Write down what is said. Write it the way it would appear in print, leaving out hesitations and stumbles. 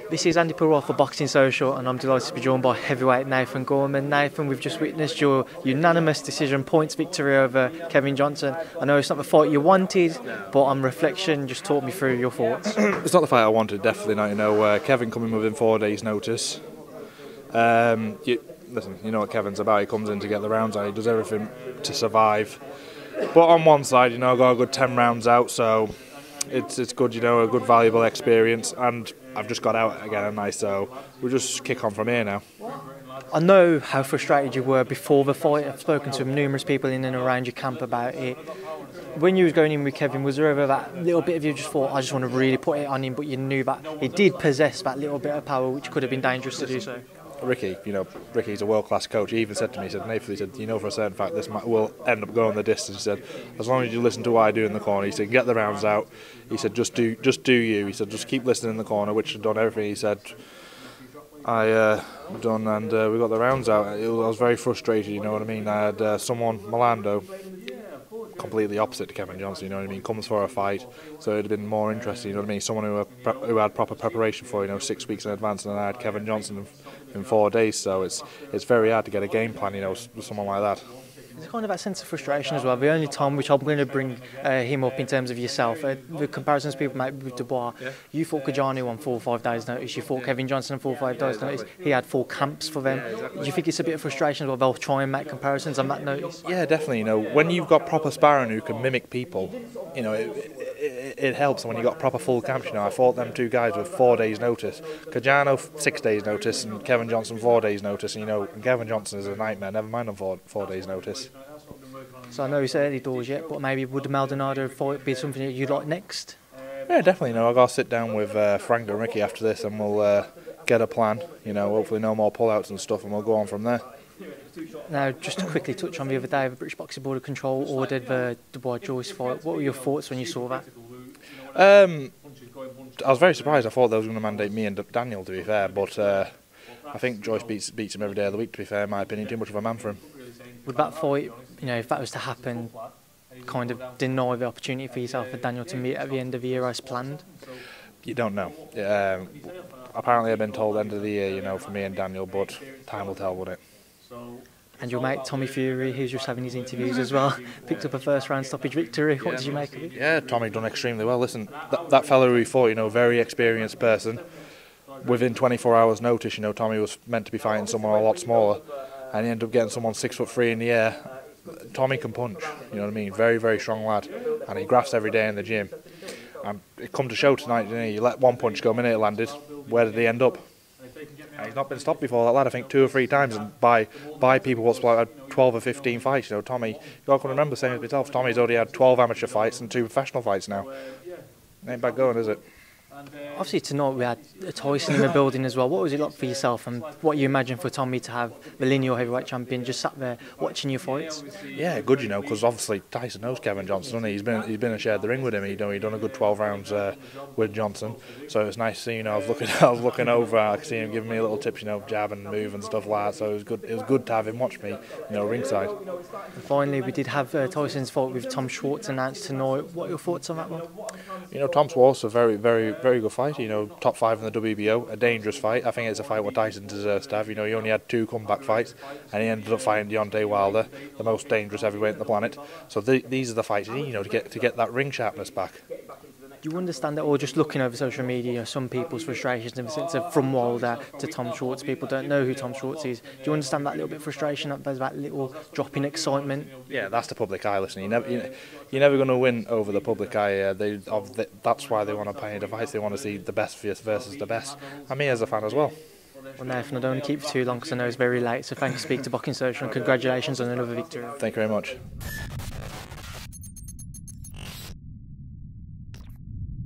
This is Andi Purewal for Boxing Social, and I'm delighted to be joined by heavyweight Nathan Gorman. Nathan, we've just witnessed your unanimous decision points victory over Kevin Johnson. I know it's not the fight you wanted, but on reflection, just talk me through your thoughts. It's not the fight I wanted, definitely not. Kevin coming within 4 days' notice. Listen, you know what Kevin's about. He comes in to get the rounds out. He does everything to survive. But on one side, I got a good 10 rounds out, so it's good, a good valuable experience. And I've just got out again, haven't I? So we'll just kick on from here now. I know how frustrated you were before the fight. I've spoken to numerous people in and around your camp about it. When you was going in with Kevin, was there ever that little bit of you just thought, I just want to really put it on him, but you knew that he did possess that little bit of power, which could have been dangerous to do so? Ricky's a world-class coach. He even said to me, Nathan, for a certain fact this will end up going the distance. He said, as long as you listen to what I do in the corner, he said, get the rounds out. He said, just do you. He said, just keep listening in the corner, which I've done everything. He said, I done, and we got the rounds out. I was very frustrated, you know what I mean. I had someone, Milando, completely opposite to Kevin Johnson, you know what I mean, comes for a fight, so it'd have been more interesting, you know what I mean, someone who had proper preparation for, 6 weeks in advance, and I had Kevin Johnson in 4 days, so it's very hard to get a game plan, with someone like that. There's kind of that sense of frustration as well. The only time, which I'm going to bring him up in terms of yourself, the comparisons people make with Dubois, you fought Kajanu on 4 or 5 days' notice, you fought Kevin Johnson on 4 or 5 days' notice, he had 4 camps for them. Do you think it's a bit of frustration as well, they'll try and make comparisons on that notice? Yeah, definitely. When you've got proper sparring who can mimic people, it helps when you've got proper full camps. I fought them 2 guys with 4 days' notice. Kajano 6 days' notice, and Kevin Johnson 4 days' notice. And Kevin Johnson is a nightmare. Never mind on 4 days' notice. So I know it's early doors yet, but maybe would the Maldonado fight be something that you'd like next? Yeah, definitely. I've got to sit down with Frank and Ricky after this, and we'll get a plan. Hopefully no more pullouts and stuff, and we'll go on from there. Now, just to quickly touch on the other day, the British Boxing Board of Control ordered the Dubois-Joyce fight. What were your thoughts when you saw that? I was very surprised. I thought they was going to mandate me and Daniel, to be fair, but I think Joyce beats him every day of the week, to be fair, in my opinion. Too much of a man for him. Would that fight, if that was to happen, kind of deny the opportunity for yourself and Daniel to meet at the end of the year as planned? You don't know. Apparently I've been told end of the year, for me and Daniel, but time will tell, won't it? And your mate Tommy Fury, who's just having his interviews as well, picked up a first-round stoppage victory. What did you make of it? Yeah, Tommy done extremely well. Listen, that fella who he fought, very experienced person. Within 24 hours' notice, Tommy was meant to be fighting someone a lot smaller, and he ended up getting someone 6'3" in the air. Tommy can punch, you know what I mean? Very, very strong lad, and he grafts every day in the gym. And it come to show tonight, didn't he? You let one punch go, minute it landed. Where did he end up? And he's not been stopped before, that lad, I think 2 or 3 times, and by people what's like 12 or 15 fights. Tommy, you got to remember, same as myself, Tommy's already had 12 amateur fights and 2 professional fights now. Ain't bad going, is it? Obviously tonight we had Tyson in the building as well. What was it like for yourself, and what you imagine for Tommy to have the lineal heavyweight champion just sat there watching your fights? Yeah, good, because obviously Tyson knows Kevin Johnson, hasn't he? He's been and shared the ring with him. He'd done a good 12 rounds with Johnson, so it's nice to see. I was looking over, I could see him giving me little tips, jab and move and stuff like that. So it was good. It was good to have him watch me, ringside. And finally, we did have Tyson's fight with Tom Schwarz announced tonight. What are your thoughts on that one? Tom Schwarz, a very, very, very good fight. Top 5 in the WBO, a dangerous fight. I think it's a fight what Tyson deserves to have. He only had 2 comeback fights, and he ended up fighting Deontay Wilder, the most dangerous heavyweight on the planet. So these are the fights you need, to get that ring sharpness back. Do you understand that, or just looking over social media, some people's frustrations in the sense of from Wilder to Tom Schwarz, people don't know who Tom Schwarz is. Do you understand that little bit of frustration, that there's that little drop in excitement? Yeah, that's the public eye. Listen, you're never going to win over the public eye. That's why they want to pay the fights. They want to see the best versus the best. And me as a fan as well. Well, Nathan, I don't want to keep you too long because I know it's very late. So thank you for speaking to Boxing Social, and congratulations on another victory. Thank you very much.